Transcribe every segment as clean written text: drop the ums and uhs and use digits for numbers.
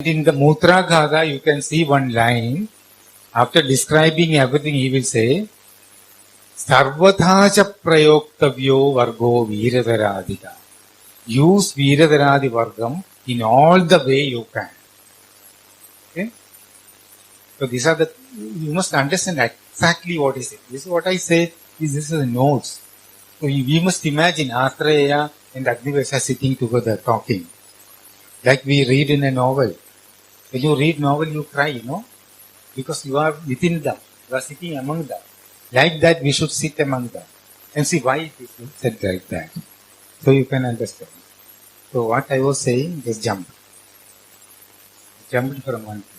In the Mutra Gada, you can see one line. After describing everything, he will say, Sarvathacha prayoktavyo vargo Veeradaradika. Use Veeradaradi Vargam in all the way you can. Okay? So these are the, you must understand exactly what is it. This is what I say, this is the notes. So we must imagine Atreya and Agnivesha sitting together talking. Like we read in a novel. When you read novel, you cry, you know, because you are within them. You are sitting among them. Like that, we should sit among them and see why it is said like that. So you can understand. So what I was saying, just jump. Jumped from one place.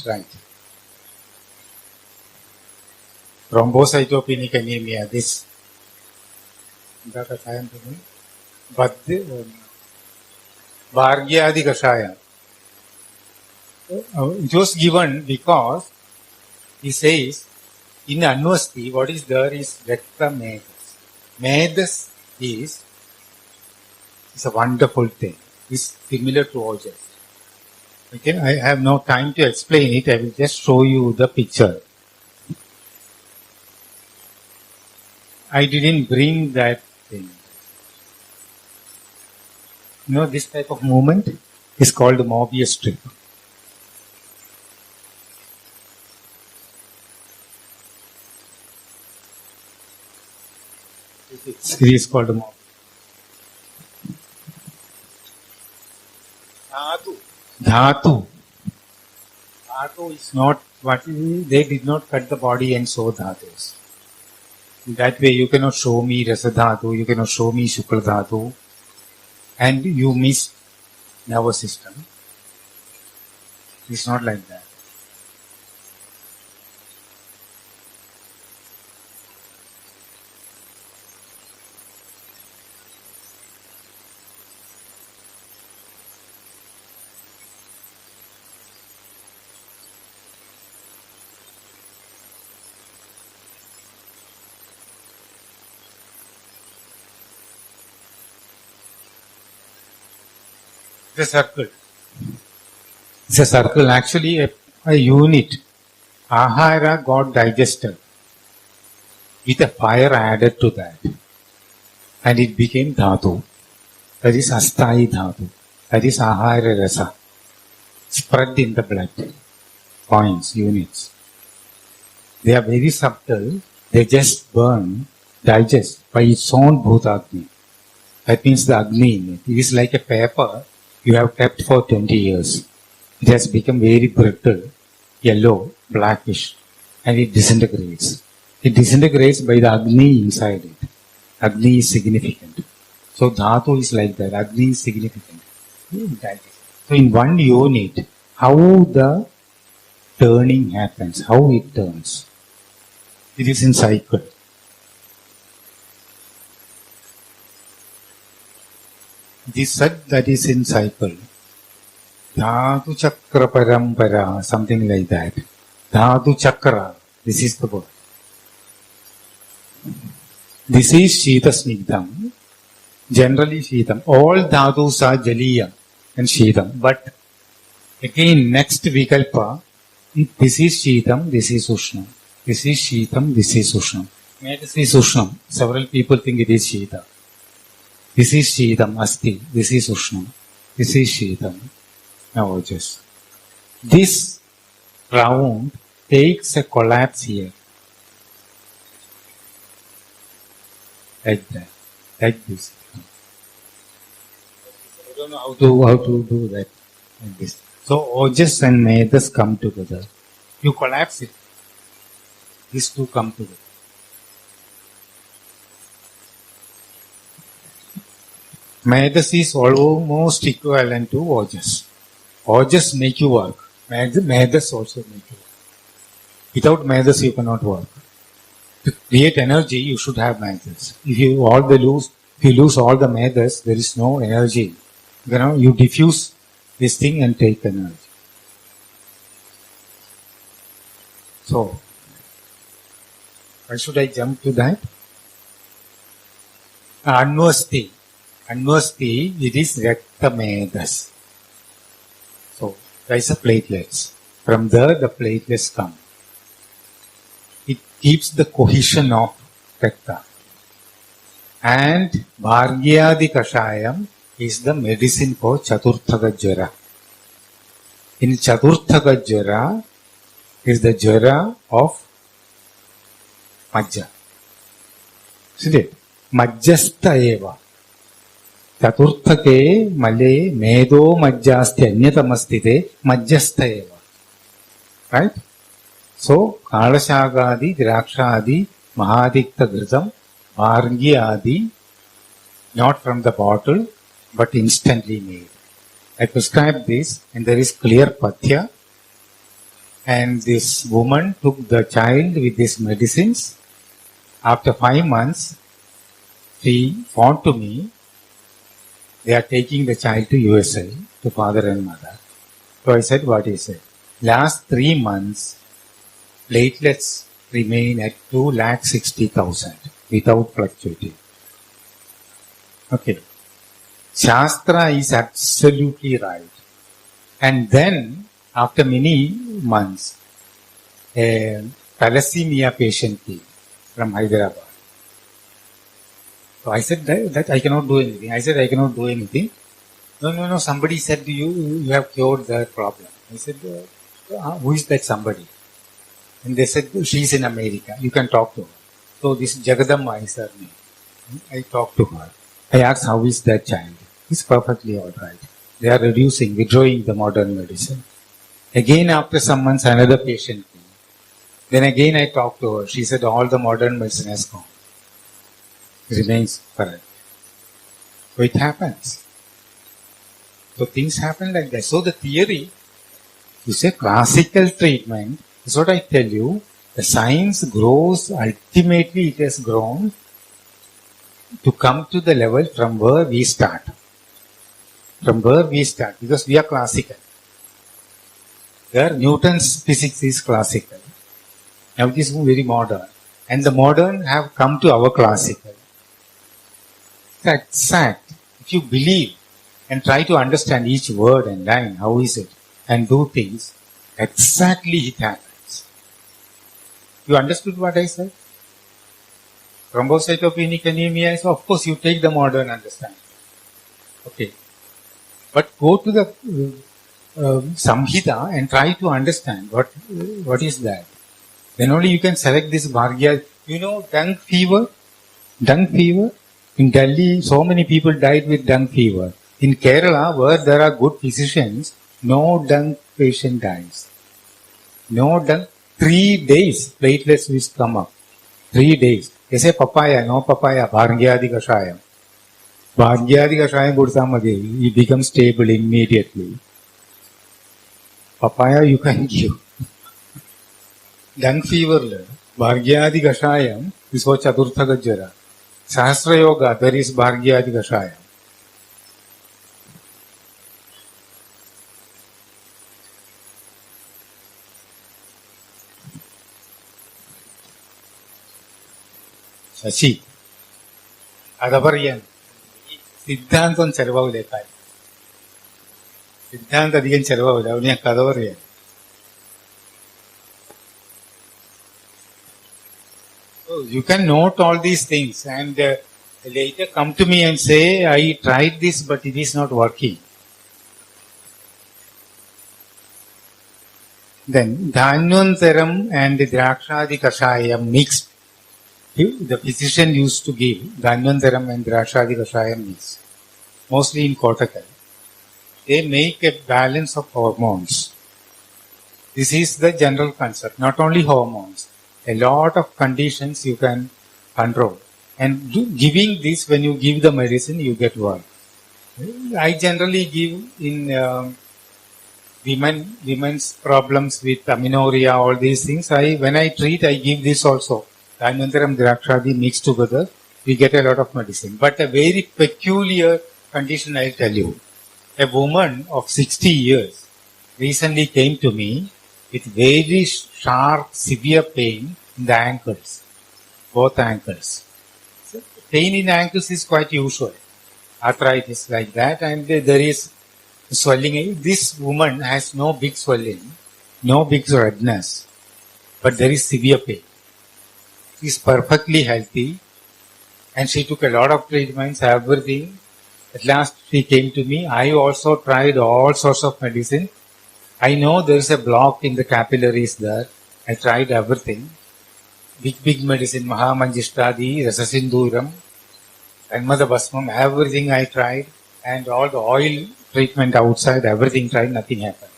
Right. Thrombocytopenic anemia, this. Bhargyadi Kashaya. It was given because he says in Anvasti what is there is Rakta Medas. Medas is a wonderful thing. It's similar to Ojas. Okay, I have no time to explain it. I will just show you the picture. I didn't bring that thing. You know, this type of movement is called Mobius strip. It is called Mobius. Dhatu is not what they did not cut the body and show dhatus. That way you cannot show me Rasa Dhatu, you cannot show me Shukla Dhatu, and you miss nervous system. It's not like that. It's a circle. It's a circle, actually a unit. Ahara got digested with a fire added to that. And it became Dhatu. That is Asthai Dhatu. That is Ahara Rasa. Spread in the blood. Points, units. They are very subtle. They just burn, digest by its own Bhutagni. That means the Agni in it. It is like a paper you have kept for 20 years. It has become very brittle, yellow, blackish, and it disintegrates. It disintegrates by the Agni inside it. Agni is significant. So Dhatu is like that. Agni is significant. So in one unit, how the turning happens, how it turns. It is in cycle. It is said that is in cycle. Dhatu Chakra Parampara, something like that. Dhatu Chakra, this is the word. This is Shita Snigdham. Generally Shitam. All Dhatus are Jaliya and Shitam. But again, next Vikalpa, this is Shitam, this is Ushnam. This is Shitam, this is Ushnam. This is Ushnam. Several people think it is Shita. This is Shitam, Asti. This is Ushnam. This is Shitam. Now just. This round takes a collapse here. Like that. Like this. I don't know how to do that. Like this. So Ojas and Medas come together. You collapse it. These two come together. Medas is almost equivalent to Ojas. Ojas make you work. Medas also make you work. Without Medas you cannot work. To create energy you should have Medas. If you lose all the Medas, there is no energy. You know, you diffuse this thing and take energy. So, why should I jump to that? Anvasti. Anvasti, it is Raktamedas. So, there is a platelets. From there, the platelets come. It keeps the cohesion of Rakta. And Bhargyadi Kashayam is the medicine for Chaturthaga Jara. In Chaturthaga Jara is the Jara of Majja. Isn't it? Majjasta eva. Chaturthake male medo majjasti anyatamastite majjasta eva. Right? So, Kalashagadi, Drakshadi, Mahadikta Grisam, Bhargyadi, not from the bottle, but instantly made. I prescribed this, and there is clear pathya. And this woman took the child with these medicines. After 5 months, she phoned to me. They are taking the child to USA, to father and mother. So I said, what is it? Last 3 months, platelets remain at 260,000 without fluctuating. Okay. Shastra is absolutely right. And then, after many months, a thalassemia patient came from Hyderabad. So I said that I cannot do anything. I said I cannot do anything. No. Somebody said to you, you have cured that problem. I said, who is that somebody? And they said, she's in America. You can talk to her. So this Jagadamma is her name. I talked to her. I asked, how is that child? He's perfectly all right. They are withdrawing the modern medicine. Again, after some months, another patient came. Then again I talked to her. She said, all the modern medicine has gone. It remains correct. So it happens. So things happen like that. So the theory, you say classical treatment, is what I tell you. The science grows, ultimately it has grown to come to the level from where we start. From where we start, because we are classical. There, Newton's physics is classical. Now it is very modern. And the modern have come to our classical. It's exact. If you believe and try to understand each word and line, how is it, and do things, exactly it happens. You understood what I said? Thrombocytopenic anemia is, of course, you take the modern understanding. Okay. But go to the Samhita and try to understand what is that. Then only you can select this Bhargya. You know dengue fever? Dengue fever? In Delhi, so many people died with dengue fever. In Kerala, where there are good physicians, no dengue patient dies. No dengue. 3 days, platelets will come up. 3 days. They say papaya, no papaya, Bhargyadi Kashayam. Bhargyadi Kashayam Gurtamadi, he becomes stable immediately. Papaya you can give. Dengue fever, Bhargyadi Kashayam is for Chaturthaga Jara. Sahasra Yoga, there is Bhargyadi Kashayam. Sasi അത പറയാൻ സിദ്ധാന്തം ചെലവാവില്ലേക്കായി സിദ്ധാന്തം അധികം ചെലവാവില്ല അവിടെ ഞാൻ കഥ പറയാൻ you can note all these things and later come to me and say I tried this but it is not working. Then Dhanvantaram and Drakshadi Kashayam mixed. The physician used to give Dhanvantaram and Drakshadi Kashayam mixed, mostly in Kottakkal. They make a balance of hormones. This is the general concept, not only hormones. A lot of conditions you can control. And giving this, when you give the medicine, you get work. I generally give in women's problems with amenorrhea, all these things. When I treat, I give this also. Dhanvantaram, Drakshadi mixed together, we get a lot of medicine. But a very peculiar condition, I'll tell you. A woman of 60 years recently came to me with very sharp, severe pain in the ankles, both ankles. So, pain in ankles is quite usual. Arthritis like that, and there is swelling. This woman has no big swelling, no big redness, but there is severe pain. She is perfectly healthy, and she took a lot of treatments, everything. At last she came to me. I also tried all sorts of medicine. I know there is a block in the capillaries there. I tried everything. Big medicine, Mahamanjishtadi, Rasasinduram, Anmada Basmam, everything I tried, and all the oil treatment outside, everything tried, nothing happened.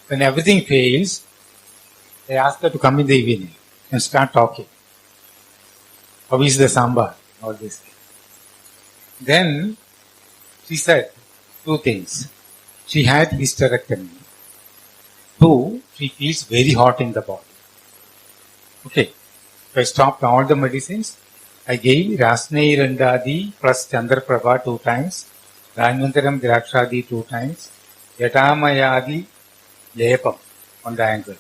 When everything fails, I asked her to come in the evening and start talking. How is the sambar? All this. Then she said two things. She had hysterectomy. Two, she feels very hot in the body. Okay. So I stopped all the medicines. I gave Rasneirandadi plus Chandraprabha 2 times, Dhanvantaram Drakshadi 2 times, Yatamayadi Lepam on the ankle.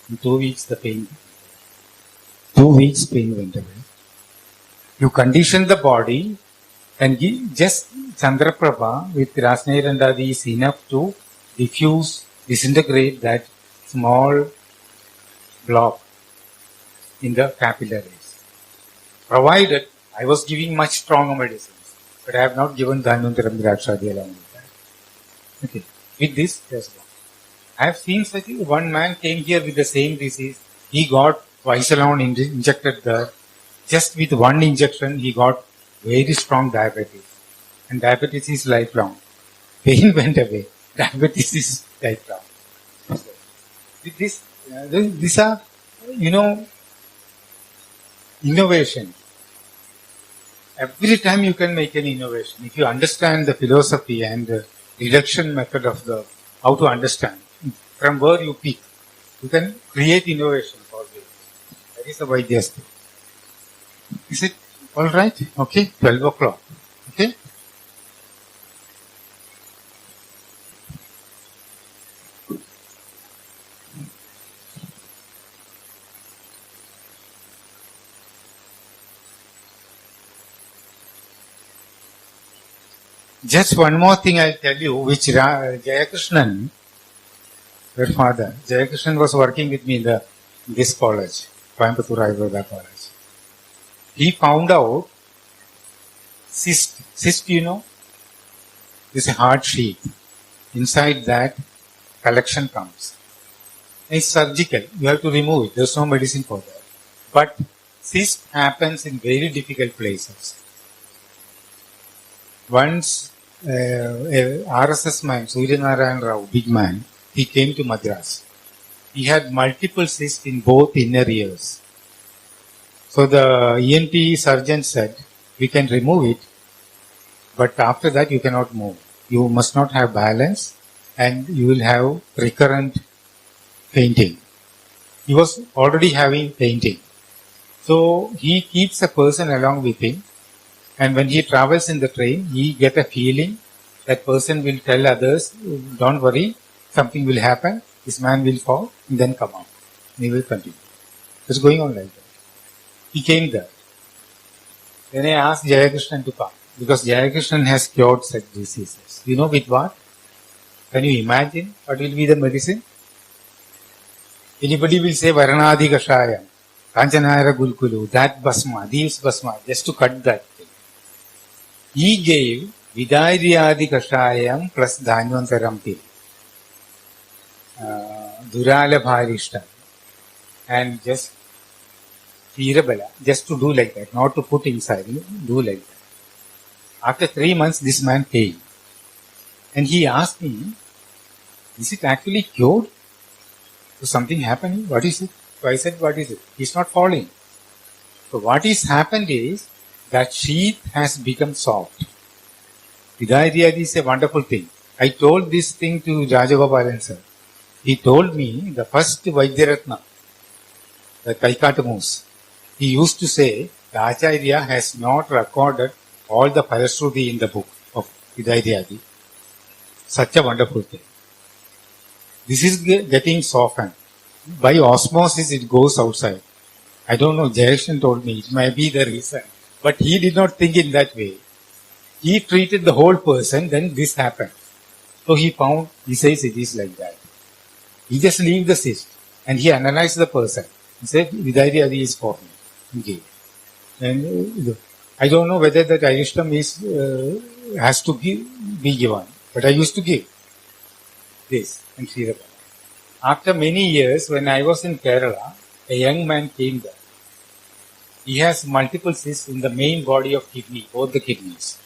In 2 weeks the pain. 2 weeks pain went away. You condition the body and give just Chandraprabha with Rasneirandadi is enough to diffuse, disintegrate that small block in the capillaries. Provided I was giving much stronger medicines, but I have not given Dhanvantaram Drakshadi along with that. Okay, with this, just one. I have seen such one man came here with the same disease. He got Visalon injected there. Just with one injection, he got very strong diabetes. And diabetes is lifelong. Pain went away. Diabetes is lifelong. So, with this, these are, innovation. Every time you can make an innovation. If you understand the philosophy and the reduction method of how to understand, from where you pick, you can create innovation for this. That is the Vaidyasthi. Is it all right? Okay, 12 o'clock. Okay? Just one more thing I'll tell you, which Jayakrishnan, your father, Jayakrishnan was working with me in this college, Coimbatore Ayurveda College. He found out cyst, is a hard sheet. Inside that, collection comes. It's surgical. You have to remove it. There's no medicine for that. But cyst happens in very difficult places. Once, a RSS man, Suryanarayan Rao, big man, he came to Madras. He had multiple cysts in both inner ears. So the ENT surgeon said, we can remove it, but after that you cannot move. You must not have balance and you will have recurrent fainting. He was already having fainting. So he keeps a person along with him, and when he travels in the train, he gets a feeling that person will tell others, don't worry, something will happen, this man will fall, and then come out. And he will continue. It's going on like that. He came there. Then I asked Jayakrishnan to come, because Jayakrishnan has cured such diseases. You know with what? Can you imagine what will be the medicine? Anybody will say Varanadi Kashayam, Kanchanayara Gulkulu, that Basma, these Basma, just to cut that thing. He gave Vidairiyadi Kashayam plus Dhanvantaram Til, Durala Bharishta, and just Tirabala, just to do like that, not to put inside, do like that. After 3 months, this man came. And he asked me, is it actually cured? So something happening? What is it? So I said, what is it? He's not falling. So what is happened is, that sheath has become soft. Vidairiyadi is a wonderful thing. I told this thing to Rajagopalan sir. He told me the first Vaidyaratna, the Kaikatamus, he used to say, the Acharya has not recorded all the Parashruti in the book of Vidairiyadi. Such a wonderful thing. This is getting softened. By osmosis it goes outside. I don't know, Jayakshan told me, it may be the reason. But he did not think in that way. He treated the whole person, then this happened. So he says it is like that. He just leave the cyst and he analyzed the person. He said, Vidari Adi is for me. Okay. And I don't know whether that Ayushtam has to be given, but I used to give this and Srirabala. After many years, when I was in Kerala, a young man came there. He has multiple cysts in the main body of kidney, both the kidneys.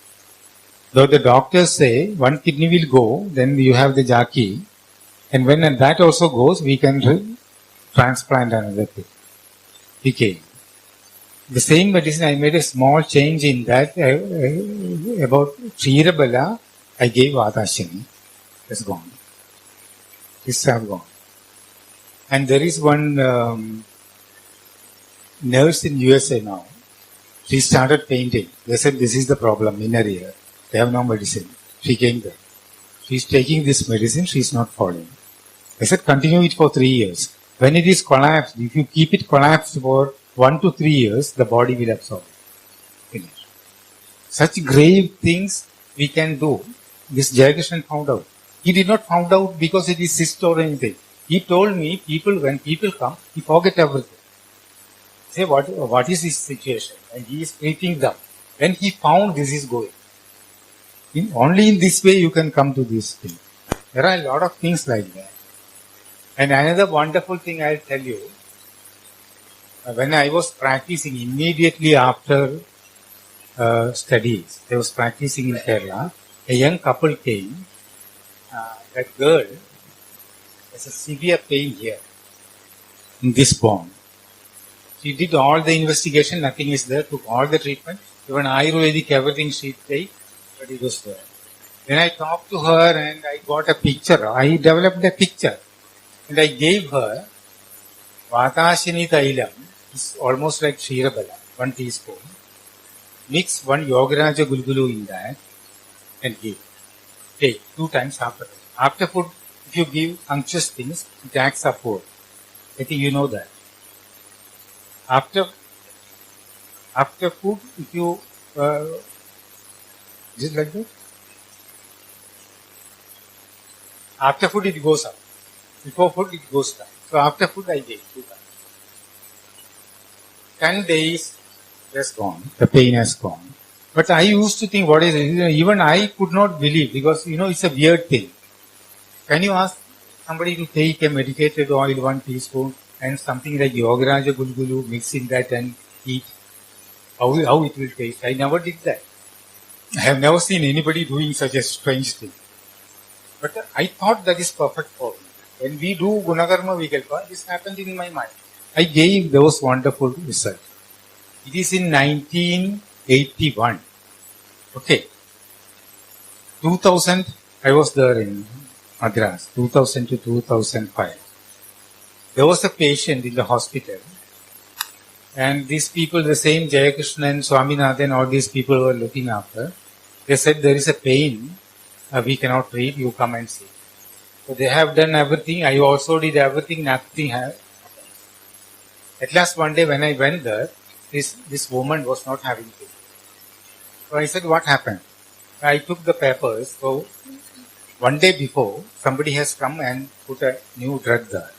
Though the doctors say one kidney will go, then you have the Jaki, and when that also goes, we can transplant another kidney. He came. The same medicine, I made a small change in that. About Ksheerabala, I gave Vatashini. It's gone. It's have gone. And there is one nurse in USA now. She started painting. They said this is the problem, inner ear. They have no medicine. She came there. She's taking this medicine. She's not falling. I said continue it for 3 years. When it is collapsed, if you keep it collapsed for 1 to 3 years, the body will absorb it. Finish. Such grave things we can do. This Jayakrishnan found out. He did not found out because it is cyst or anything. He told me when people come, he forget everything. Say what is his situation? And he is treating them. When he found this is going. Only in this way you can come to this thing. There are a lot of things like that. And another wonderful thing I'll tell you. When I was practicing immediately after studies, I was practicing in Kerala, a young couple came. That girl has a severe pain here in this bone. She did all the investigation, nothing is there, took all the treatment, even Ayurvedic, everything she take, but it was there. Then I talked to her and I got a picture. I developed a picture and I gave her Vatashini Tailam. It's almost like Ksheerabala, 1 teaspoon. Mix 1 Yogaraja Gulgulu in that and give. Take 2 times after food. After food, if you give unctuous things, it acts upward. I think you know that. After food, if you is it like that? After food, it goes up. Before food, it goes down. So after food, I gave 2 times. 10 days, that's gone. The pain has gone. But I used to think, what is it? Even I could not believe because, it's a weird thing. Can you ask somebody to take a medicated oil, 1 teaspoon, and something like Yogaraja Gulgulu, mix in that and eat? How it will taste? I never did that. I have never seen anybody doing such a strange thing. But I thought that is perfect for me. When we do Gunakarma Vikalpa, this happened in my mind. I gave those wonderful results. It is in 1981. Okay. 2000, I was there in Madras, 2000 to 2005. There was a patient in the hospital. And these people, the same Jayakrishnan, Swaminathan, all these people were looking after. They said there is a pain. We cannot treat. You come and see. So they have done everything. I also did everything. Nothing happened. At last one day when I went there, this woman was not having pain. So I said, what happened? I took the papers. So one day before, somebody has come and put a new drug there.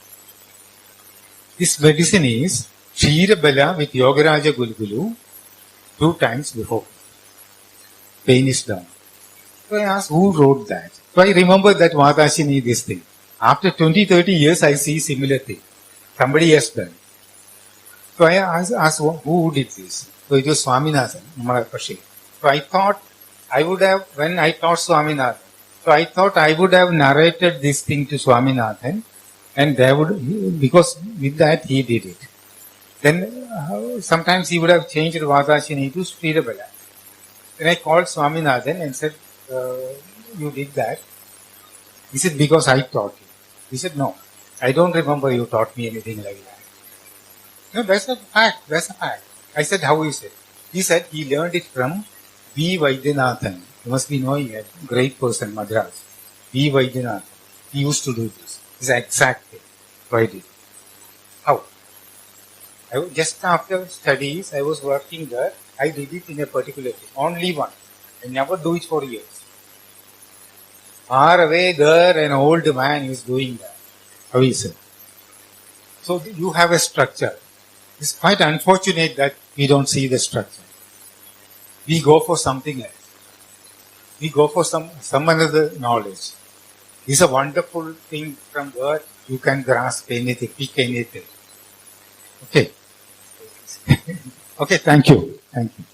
This medicine is Ksheerabala with Yogaraja Gulgulu 2 times before. Pain is down. So I asked, who wrote that? So I remember that Vatashini, this thing. After 20-30 years, I see similar thing. Somebody has done. So I asked who did this? So it was Swaminathan, Maharashi. So I thought I would have, when I taught Swaminathan, so I thought I would have narrated this thing to Swaminathan and they would, because with that he did it. Then sometimes he would have changed Vatashini to Ksheerabala. Then I called Swaminathan and said, you did that. He said, because I taught you. He said, no, I don't remember you taught me anything like that. No, that's a fact. That's a fact. I said, how is it? He said, he learned it from V. Vaidyanathan. You must be knowing a great person, Madras. V. Vaidyanathan. He used to do this. This is the exact thing. So I did. How? Just after studies, I was working there. I did it in a particular way. Only one. I never do it for years. Far away there, an old man is doing that. How is it? So you have a structure. It's quite unfortunate that we don't see the structure. We go for something else. We go for some another knowledge. It's a wonderful thing from where you can grasp anything, pick anything. Okay. Okay, thank you. Thank you.